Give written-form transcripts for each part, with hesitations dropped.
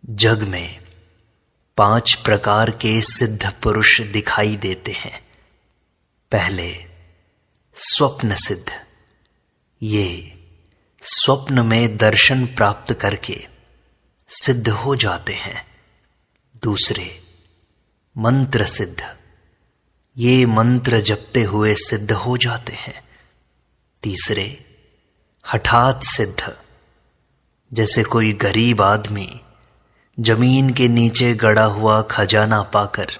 जग में 5 प्रकार के सिद्ध पुरुष दिखाई देते हैं। पहले स्वप्न सिद्ध, ये स्वप्न में दर्शन प्राप्त करके सिद्ध हो जाते हैं। दूसरे मंत्र सिद्ध, ये मंत्र जपते हुए सिद्ध हो जाते हैं। तीसरे हठात सिद्ध, जैसे कोई गरीब आदमी जमीन के नीचे गड़ा हुआ खजाना पाकर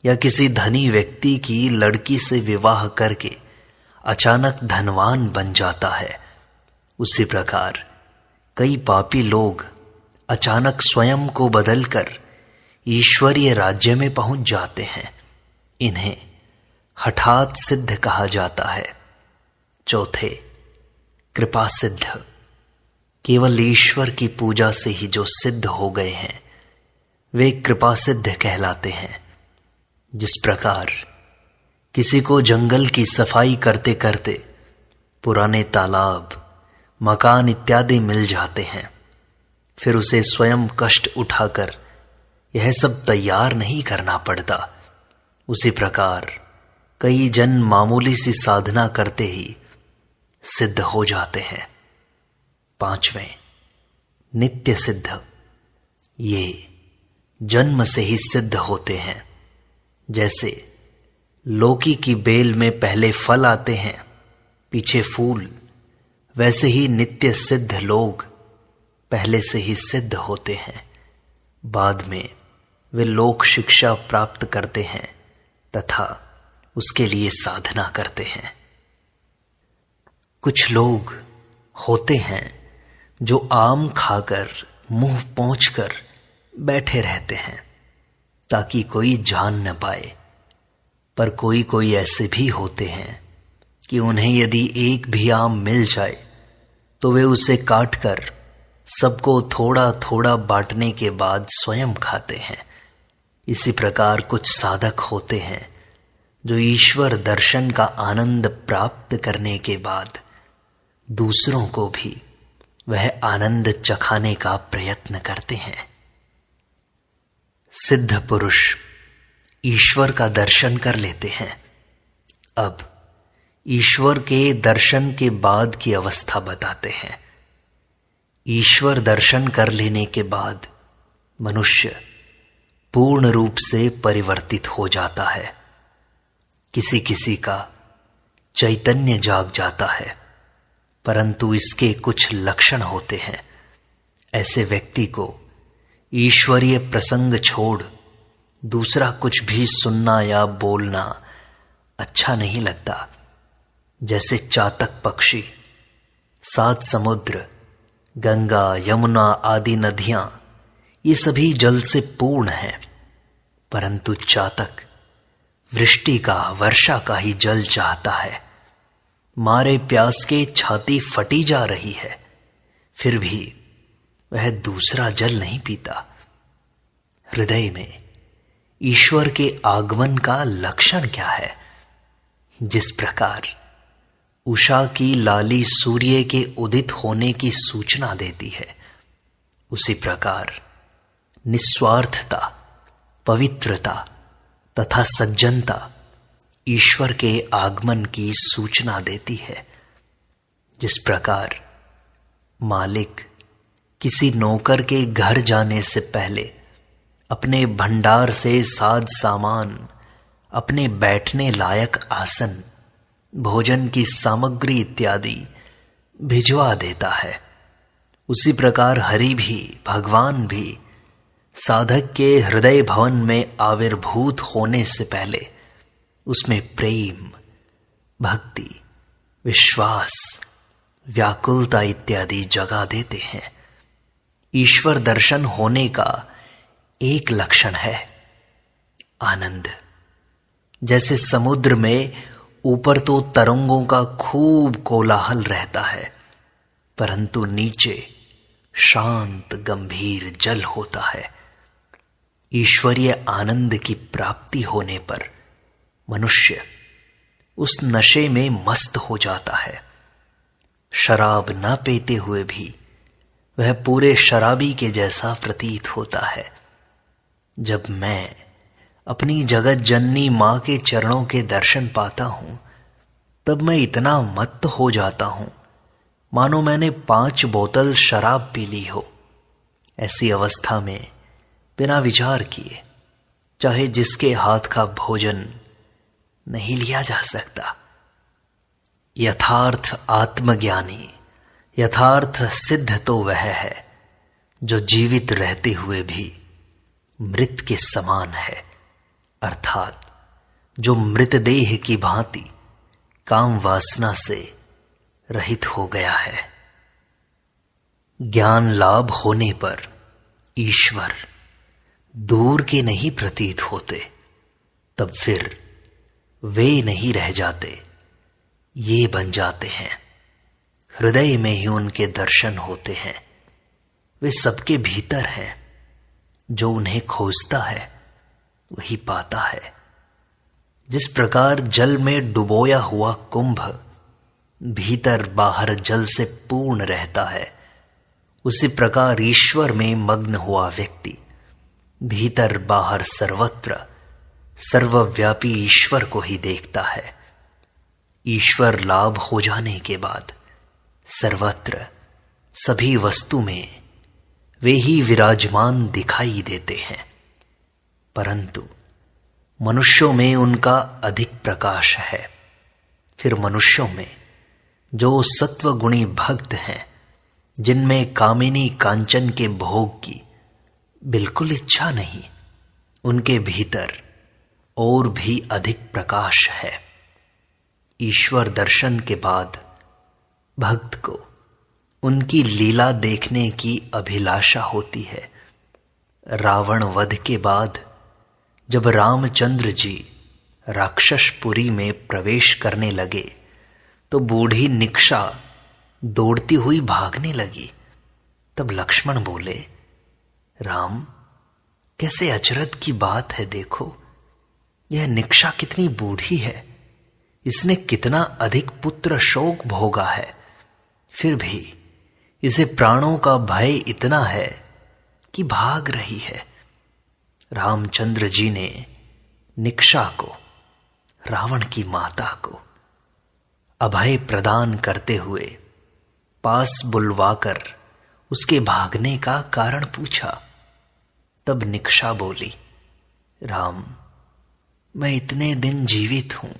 या किसी धनी व्यक्ति की लड़की से विवाह करके अचानक धनवान बन जाता है, उसी प्रकार कई पापी लोग अचानक स्वयं को बदलकर ईश्वरीय राज्य में पहुंच जाते हैं। इन्हें हठात सिद्ध कहा जाता है। चौथे कृपा सिद्ध, केवल ईश्वर की पूजा से ही जो सिद्ध हो गए हैं वे कृपा सिद्ध कहलाते हैं। जिस प्रकार किसी को जंगल की सफाई करते करते पुराने तालाब, मकान इत्यादि मिल जाते हैं, फिर उसे स्वयं कष्ट उठाकर यह सब तैयार नहीं करना पड़ता, उसी प्रकार कई जन मामूली सी साधना करते ही सिद्ध हो जाते हैं। पांचवें नित्य सिद्ध, ये जन्म से ही सिद्ध होते हैं। जैसे लौकी की बेल में पहले फल आते हैं, पीछे फूल, वैसे ही नित्य सिद्ध लोग पहले से ही सिद्ध होते हैं। बाद में वे लोक शिक्षा प्राप्त करते हैं तथा उसके लिए साधना करते हैं। कुछ लोग होते हैं जो आम खाकर मुंह पोंछकर बैठे रहते हैं ताकि कोई जान न पाए, पर कोई कोई ऐसे भी होते हैं कि उन्हें यदि एक भी आम मिल जाए तो वे उसे काटकर सबको थोड़ा थोड़ा बांटने के बाद स्वयं खाते हैं। इसी प्रकार कुछ साधक होते हैं जो ईश्वर दर्शन का आनंद प्राप्त करने के बाद दूसरों को भी वह आनंद चखाने का प्रयत्न करते हैं। सिद्ध पुरुष ईश्वर का दर्शन कर लेते हैं। अब ईश्वर के दर्शन के बाद की अवस्था बताते हैं। ईश्वर दर्शन कर लेने के बाद मनुष्य पूर्ण रूप से परिवर्तित हो जाता है। किसी किसी का चैतन्य जाग जाता है, परंतु इसके कुछ लक्षण होते हैं। ऐसे व्यक्ति को ईश्वरीय प्रसंग छोड़ दूसरा कुछ भी सुनना या बोलना अच्छा नहीं लगता। जैसे चातक पक्षी 7 समुद्र, गंगा, यमुना आदि नदियां, ये सभी जल से पूर्ण हैं, परंतु चातक वृष्टि का, वर्षा का ही जल चाहता है। मारे प्यास के छाती फटी जा रही है, फिर भी वह दूसरा जल नहीं पीता। हृदय में ईश्वर के आगमन का लक्षण क्या है? जिस प्रकार उषा की लाली सूर्य के उदित होने की सूचना देती है, उसी प्रकार निस्वार्थता, पवित्रता तथा सज्जनता ईश्वर के आगमन की सूचना देती है। जिस प्रकार मालिक किसी नौकर के घर जाने से पहले अपने भंडार से साज सामान, अपने बैठने लायक आसन, भोजन की सामग्री इत्यादि भिजवा देता है, उसी प्रकार हरि भी, भगवान भी साधक के हृदय भवन में आविर्भूत होने से पहले उसमें प्रेम, भक्ति, विश्वास, व्याकुलता इत्यादि जगा देते हैं। ईश्वर दर्शन होने का एक लक्षण है आनंद। जैसे समुद्र में ऊपर तो तरंगों का खूब कोलाहल रहता है, परंतु नीचे शांत गंभीर जल होता है। ईश्वरीय आनंद की प्राप्ति होने पर मनुष्य उस नशे में मस्त हो जाता है। शराब न पीते हुए भी वह पूरे शराबी के जैसा प्रतीत होता है। जब मैं अपनी जगत जननी मां के चरणों के दर्शन पाता हूं, तब मैं इतना मत्त हो जाता हूं मानो मैंने 5 बोतल शराब पी ली हो। ऐसी अवस्था में बिना विचार किए चाहे जिसके हाथ का भोजन नहीं लिया जा सकता। यथार्थ आत्मज्ञानी, यथार्थ सिद्ध तो वह है जो जीवित रहते हुए भी मृत के समान है, अर्थात जो मृतदेह की भांति काम वासना से रहित हो गया है। ज्ञान लाभ होने पर ईश्वर दूर के नहीं प्रतीत होते, तब फिर वे नहीं रह जाते, ये बन जाते हैं। हृदय में ही उनके दर्शन होते हैं। वे सबके भीतर हैं। जो उन्हें खोजता है वही पाता है। जिस प्रकार जल में डुबोया हुआ कुंभ भीतर बाहर जल से पूर्ण रहता है, उसी प्रकार ईश्वर में मग्न हुआ व्यक्ति भीतर बाहर सर्वत्र सर्वव्यापी ईश्वर को ही देखता है। ईश्वर लाभ हो जाने के बाद सर्वत्र सभी वस्तु में वे ही विराजमान दिखाई देते हैं, परंतु मनुष्यों में उनका अधिक प्रकाश है। फिर मनुष्यों में जो सत्वगुणी भक्त हैं, जिनमें कामिनी कांचन के भोग की बिल्कुल इच्छा नहीं, उनके भीतर और भी अधिक प्रकाश है। ईश्वर दर्शन के बाद भक्त को उनकी लीला देखने की अभिलाषा होती है। रावण वध के बाद जब रामचंद्र जी राक्षसपुरी में प्रवेश करने लगे, तो बूढ़ी निक्षा दौड़ती हुई भागने लगी। तब लक्ष्मण बोले, राम, कैसे अचरज की बात है, देखो यह निक्षा कितनी बूढ़ी है, इसने कितना अधिक पुत्र शोक भोगा है, फिर भी इसे प्राणों का भय इतना है कि भाग रही है। रामचंद्र जी ने निक्षा को, रावण की माता को, अभय प्रदान करते हुए पास बुलवाकर उसके भागने का कारण पूछा। तब निक्षा बोली, राम, मैं इतने दिन जीवित हूं,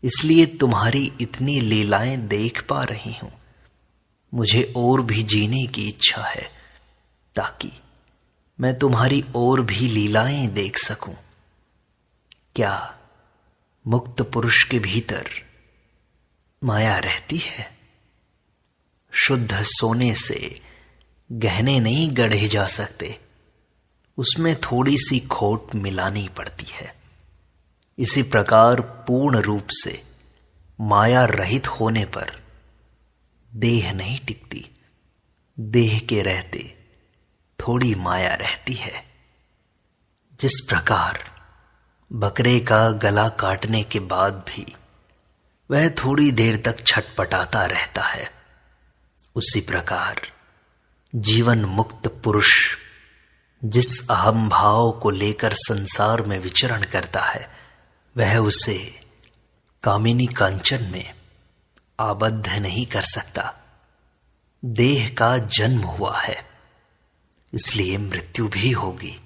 इसलिए तुम्हारी इतनी लीलाएं देख पा रही हूं। मुझे और भी जीने की इच्छा है, ताकि मैं तुम्हारी और भी लीलाएं देख सकूं। क्या मुक्त पुरुष के भीतर माया रहती है? शुद्ध सोने से गहने नहीं गढ़े जा सकते, उसमें थोड़ी सी खोट मिलानी पड़ती है। इसी प्रकार पूर्ण रूप से माया रहित होने पर देह नहीं टिकती, देह के रहते थोड़ी माया रहती है। जिस प्रकार बकरे का गला काटने के बाद भी वह थोड़ी देर तक छटपटाता रहता है, उसी प्रकार जीवन मुक्त पुरुष जिस अहम भाव को लेकर संसार में विचरण करता है, वह उसे कामिनी कांचन में आबद्ध नहीं कर सकता। देह का जन्म हुआ है, इसलिए मृत्यु भी होगी,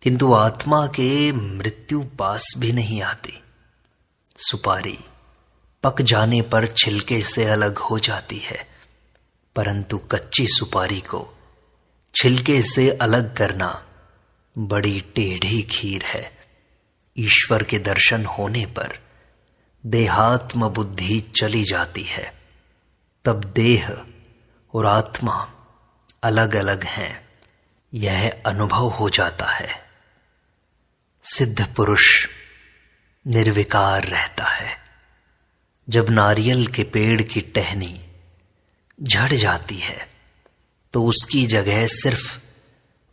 किंतु आत्मा के मृत्यु पास भी नहीं आती। सुपारी पक जाने पर छिलके से अलग हो जाती है, परंतु कच्ची सुपारी को छिलके से अलग करना बड़ी टेढ़ी खीर है। ईश्वर के दर्शन होने पर देहात्म बुद्धि चली जाती है, तब देह और आत्मा अलग अलग हैं, यह अनुभव हो जाता है। सिद्ध पुरुष निर्विकार रहता है। जब नारियल के पेड़ की टहनी झड़ जाती है, तो उसकी जगह सिर्फ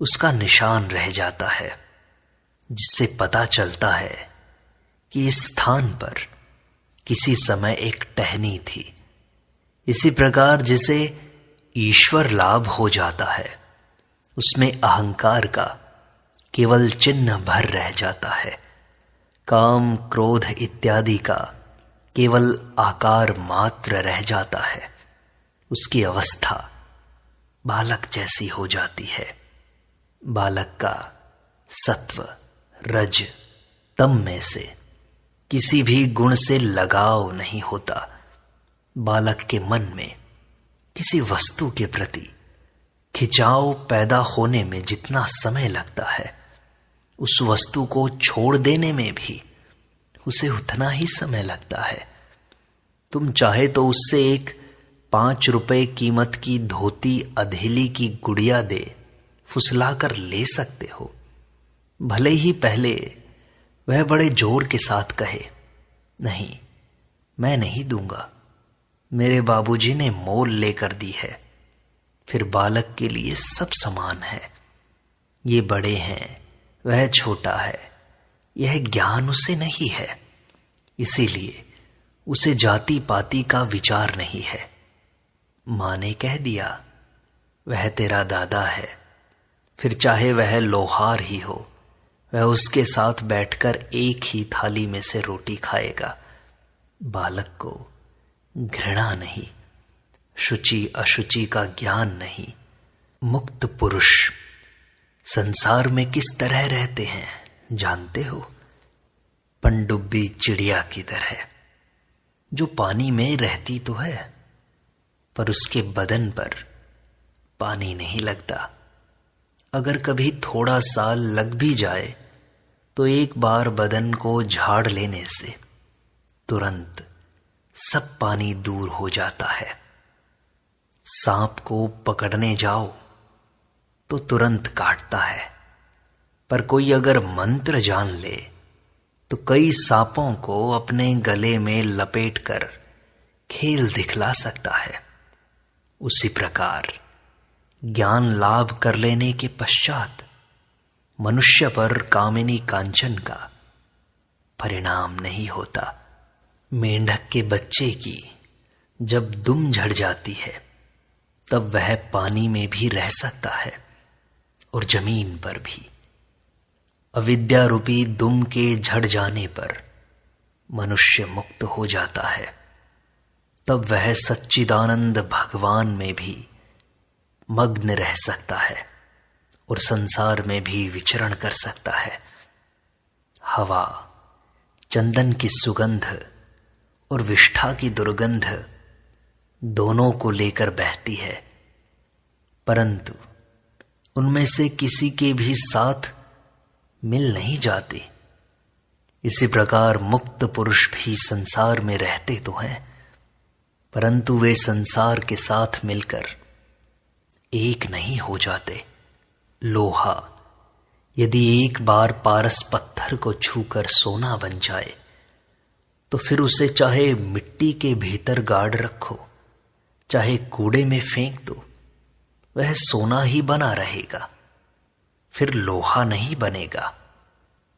उसका निशान रह जाता है, जिससे पता चलता है कि इस स्थान पर किसी समय एक टहनी थी। इसी प्रकार जिसे ईश्वर लाभ हो जाता है, उसमें अहंकार का केवल चिन्ह भर रह जाता है। काम क्रोध इत्यादि का केवल आकार मात्र रह जाता है। उसकी अवस्था बालक जैसी हो जाती है। बालक का सत्व रज तम में से किसी भी गुण से लगाव नहीं होता। बालक के मन में किसी वस्तु के प्रति खिंचाव पैदा होने में जितना समय लगता है, उस वस्तु को छोड़ देने में भी उसे उतना ही समय लगता है। तुम चाहे तो उससे एक 5 रुपए कीमत की धोती अधेली की गुड़िया दे फुसलाकर ले सकते हो। भले ही पहले वह बड़े जोर के साथ कहे, नहीं मैं नहीं दूंगा, मेरे बाबूजी ने मोल लेकर दी है। फिर बालक के लिए सब समान है। ये बड़े हैं, वह छोटा है, यह ज्ञान उसे नहीं है। इसीलिए उसे जाति पाति का विचार नहीं है। माँ ने कह दिया वह तेरा दादा है, फिर चाहे वह लोहार ही हो, वह उसके साथ बैठकर एक ही थाली में से रोटी खाएगा। बालक को घृणा नहीं, शुचि अशुचि का ज्ञान नहीं। मुक्त पुरुष संसार में किस तरह रहते हैं जानते हो? पनडुब्बी चिड़िया की तरह, जो पानी में रहती तो है पर उसके बदन पर पानी नहीं लगता। अगर कभी थोड़ा सा लग भी जाए तो एक बार बदन को झाड़ लेने से तुरंत सब पानी दूर हो जाता है। सांप को पकड़ने जाओ तो तुरंत काटता है, पर कोई अगर मंत्र जान ले तो कई सांपों को अपने गले में लपेटकर खेल दिखला सकता है। उसी प्रकार ज्ञान लाभ कर लेने के पश्चात मनुष्य पर कामिनी कांचन का परिणाम नहीं होता। मेंढक के बच्चे की जब दुम झड़ जाती है तब वह पानी में भी रह सकता है और जमीन पर भी। अविद्या रूपी दुम के झड़ जाने पर मनुष्य मुक्त हो जाता है, तब वह सच्चिदानंद भगवान में भी मग्न रह सकता है और संसार में भी विचरण कर सकता है। हवा चंदन की सुगंध और विष्ठा की दुर्गंध दोनों को लेकर बहती है, परंतु उनमें से किसी के भी साथ मिल नहीं जाती। इसी प्रकार मुक्त पुरुष भी संसार में रहते तो हैं, परंतु वे संसार के साथ मिलकर एक नहीं हो जाते। लोहा यदि एक बार पारस पत्थर को छूकर सोना बन जाए तो फिर उसे चाहे मिट्टी के भीतर गाड़ रखो, चाहे कूड़े में फेंक दो, वह सोना ही बना रहेगा, फिर लोहा नहीं बनेगा।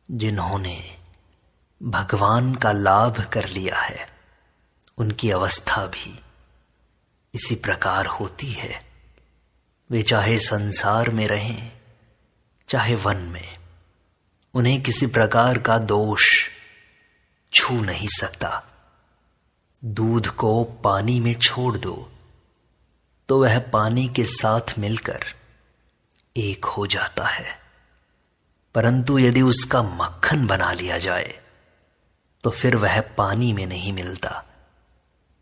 जिन्होंने भगवान का लाभ कर लिया है उनकी अवस्था भी इसी प्रकार होती है। वे चाहे संसार में रहें चाहे वन में, उन्हें किसी प्रकार का दोष छू नहीं सकता। दूध को पानी में छोड़ दो तो वह पानी के साथ मिलकर एक हो जाता है, परंतु यदि उसका मक्खन बना लिया जाए तो फिर वह पानी में नहीं मिलता,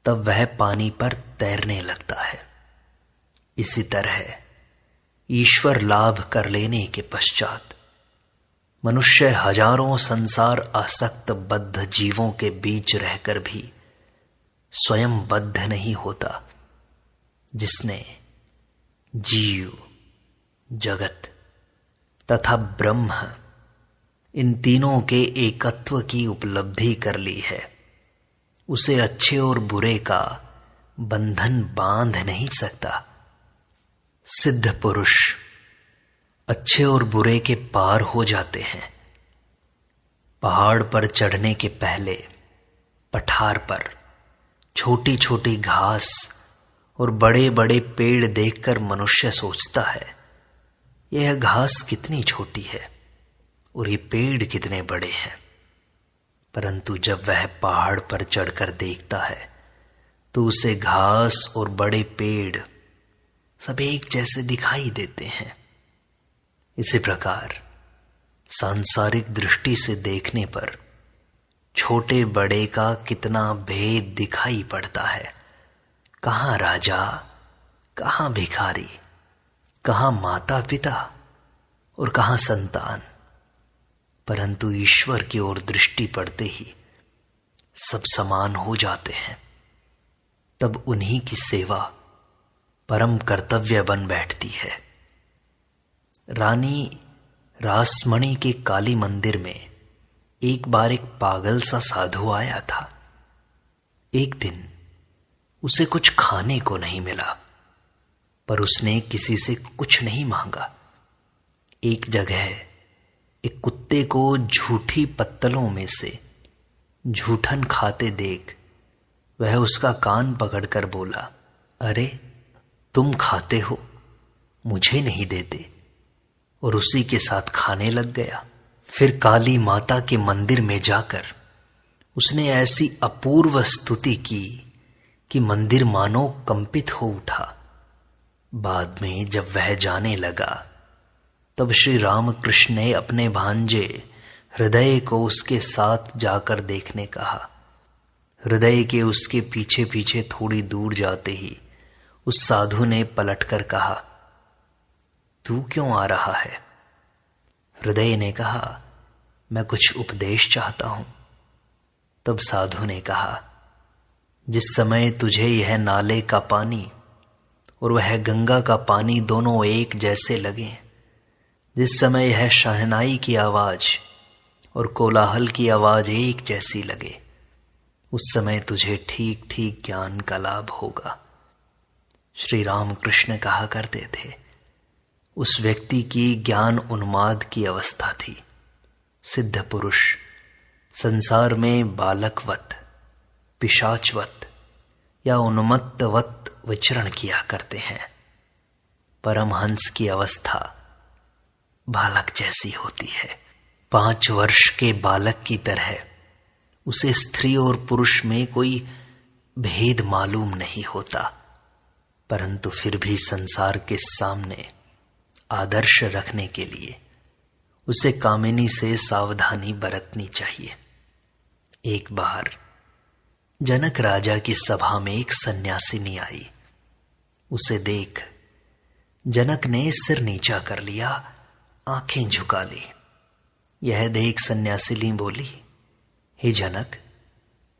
तब वह पानी पर तैरने लगता है। इसी तरह ईश्वर लाभ कर लेने के पश्चात मनुष्य हजारों संसार आसक्त बद्ध जीवों के बीच रहकर भी स्वयं बद्ध नहीं होता। जिसने जीव, जगत तथा ब्रह्म इन तीनों के एकत्व की उपलब्धि कर ली है, उसे अच्छे और बुरे का बंधन बांध नहीं सकता। सिद्ध पुरुष अच्छे और बुरे के पार हो जाते हैं। पहाड़ पर चढ़ने के पहले पठार पर छोटी छोटी घास और बड़े बड़े पेड़ देखकर मनुष्य सोचता है, यह घास कितनी छोटी है और ये पेड़ कितने बड़े हैं। परंतु जब वह पहाड़ पर चढ़कर देखता है तो उसे घास और बड़े पेड़ सब एक जैसे दिखाई देते हैं। इसी प्रकार सांसारिक दृष्टि से देखने पर छोटे बड़े का कितना भेद दिखाई पड़ता है। कहाँ राजा, कहाँ भिखारी, कहाँ माता पिता और कहाँ संतान। परंतु ईश्वर की ओर दृष्टि पड़ते ही सब समान हो जाते हैं। तब उन्हीं की सेवा परम कर्तव्य बन बैठती है। रानी रासमणि के काली मंदिर में एक बार एक पागल सा साधु आया था। एक दिन उसे कुछ खाने को नहीं मिला, पर उसने किसी से कुछ नहीं मांगा। एक जगह एक कुत्ते को झूठी पत्तलों में से झूठन खाते देख वह उसका कान पकड़कर बोला, अरे तुम खाते हो, मुझे नहीं देते, और उसी के साथ खाने लग गया। फिर काली माता के मंदिर में जाकर उसने ऐसी अपूर्व स्तुति की कि मंदिर मानो कंपित हो उठा। बाद में जब वह जाने लगा तब श्री रामकृष्ण ने अपने भांजे हृदय को उसके साथ जाकर देखने कहा। हृदय के उसके पीछे पीछे थोड़ी दूर जाते ही उस साधु ने पलटकर कहा, तू क्यों आ रहा है? हृदय ने कहा, मैं कुछ उपदेश चाहता हूं। तब साधु ने कहा, जिस समय तुझे यह नाले का पानी और वह गंगा का पानी दोनों एक जैसे लगे, जिस समय यह शहनाई की आवाज और कोलाहल की आवाज एक जैसी लगे, उस समय तुझे ठीक ठीक ज्ञान का लाभ होगा। श्री रामकृष्ण कहा करते थे, उस व्यक्ति की ज्ञान उन्माद की अवस्था थी। सिद्ध पुरुष संसार में बालकवत, पिशाचवत या उन्मत्तवत विचरण किया करते हैं। परमहंस की अवस्था बालक जैसी होती है। 5 वर्ष के बालक की तरह उसे स्त्री और पुरुष में कोई भेद मालूम नहीं होता, परंतु फिर भी संसार के सामने आदर्श रखने के लिए उसे कामिनी से सावधानी बरतनी चाहिए। एक बार जनक राजा की सभा में एक सन्यासिनी आई। उसे देख जनक ने सिर नीचा कर लिया, आंखें झुका ली। यह देख सन्यासिनी बोली, हे जनक,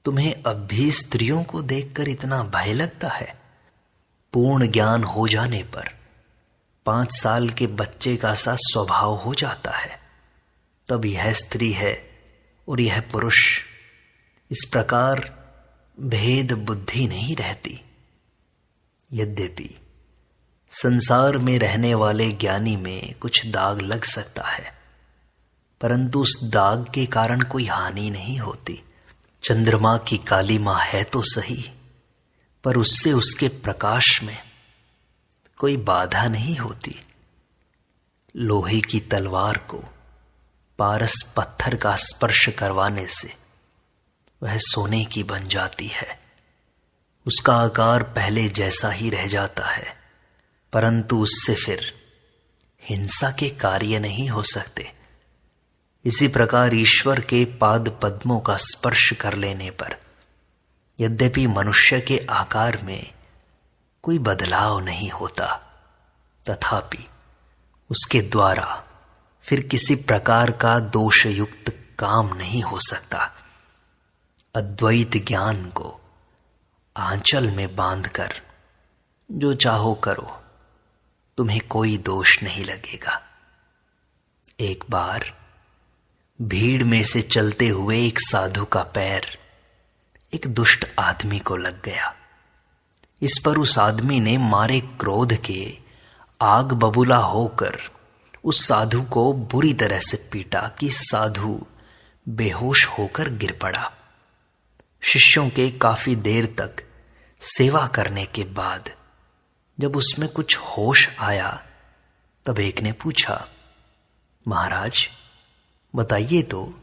तुम्हें अब भी स्त्रियों को देखकर इतना भय लगता है? पूर्ण ज्ञान हो जाने पर 5 साल के बच्चे का सा स्वभाव हो जाता है। तब यह स्त्री है और यह पुरुष, इस प्रकार भेद बुद्धि नहीं रहती। यद्यपि संसार में रहने वाले ज्ञानी में कुछ दाग लग सकता है, परंतु उस दाग के कारण कोई हानि नहीं होती। चंद्रमा की कालीमा है तो सही, पर उससे उसके प्रकाश में कोई बाधा नहीं होती। लोहे की तलवार को पारस पत्थर का स्पर्श करवाने से वह सोने की बन जाती है। उसका आकार पहले जैसा ही रह जाता है, परंतु उससे फिर हिंसा के कार्य नहीं हो सकते। इसी प्रकार ईश्वर के पाद पद्मों का स्पर्श कर लेने पर यद्यपि मनुष्य के आकार में कोई बदलाव नहीं होता, तथापि उसके द्वारा फिर किसी प्रकार का दोषयुक्त काम नहीं हो सकता। अद्वैत ज्ञान को आंचल में बांधकर जो चाहो करो, तुम्हें कोई दोष नहीं लगेगा। एक बार भीड़ में से चलते हुए एक साधु का पैर एक दुष्ट आदमी को लग गया। इस पर उस आदमी ने मारे क्रोध के आग बबूला होकर उस साधु को बुरी तरह से पीटा कि साधु बेहोश होकर गिर पड़ा। शिष्यों के काफी देर तक सेवा करने के बाद जब उसमें कुछ होश आया तब एक ने पूछा, महाराज बताइए तो,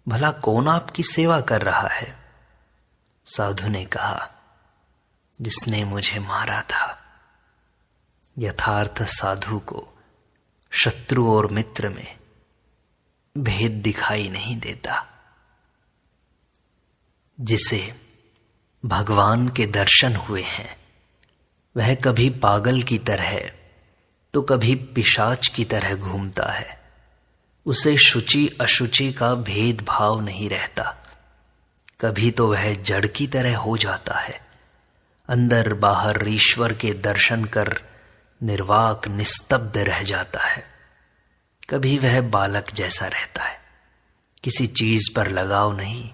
भला कौन आपकी सेवा कर रहा है? साधु ने कहा, जिसने मुझे मारा था। यथार्थ साधु को शत्रु और मित्र में भेद दिखाई नहीं देता। जिसे भगवान के दर्शन हुए हैं वह कभी पागल की तरह तो कभी पिशाच की तरह घूमता है। उसे शुचि अशुचि का भेदभाव नहीं रहता। कभी तो वह जड़ की तरह हो जाता है। अंदर बाहर ईश्वर के दर्शन कर निर्वाक निस्तब्ध रह जाता है। कभी वह बालक जैसा रहता है, किसी चीज पर लगाव नहीं,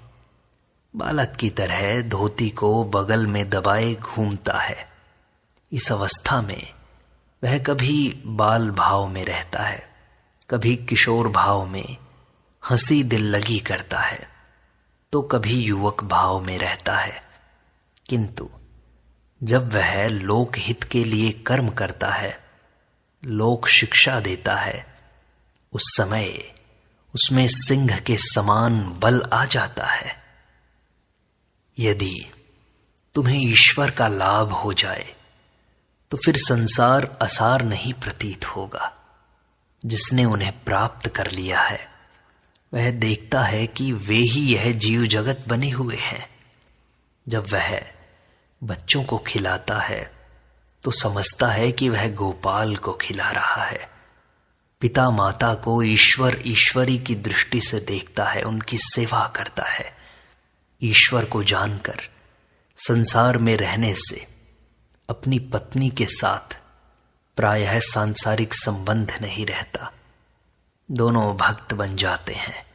बालक की तरह धोती को बगल में दबाए घूमता है। इस अवस्था में वह कभी बाल भाव में रहता है, कभी किशोर भाव में हंसी दिल लगी करता है, तो कभी युवक भाव में रहता है। किंतु जब वह लोक हित के लिए कर्म करता है, लोक शिक्षा देता है, उस समय उसमें सिंह के समान बल आ जाता है। यदि तुम्हें ईश्वर का लाभ हो जाए तो फिर संसार असार नहीं प्रतीत होगा। जिसने उन्हें प्राप्त कर लिया है वह देखता है कि वे ही यह जीव जगत बने हुए हैं। जब वह बच्चों को खिलाता है तो समझता है कि वह गोपाल को खिला रहा है। पिता माता को ईश्वर ईश्वरी की दृष्टि से देखता है, उनकी सेवा करता है। ईश्वर को जानकर संसार में रहने से अपनी पत्नी के साथ प्रायः सांसारिक संबंध नहीं रहता। दोनों भक्त बन जाते हैं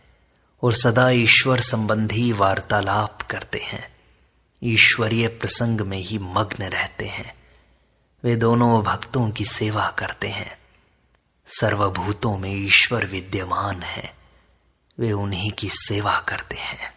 और सदा ईश्वर संबंधी वार्तालाप करते हैं, ईश्वरीय प्रसंग में ही मग्न रहते हैं। वे दोनों भक्तों की सेवा करते हैं। सर्वभूतों में ईश्वर विद्यमान है, वे उन्हीं की सेवा करते हैं।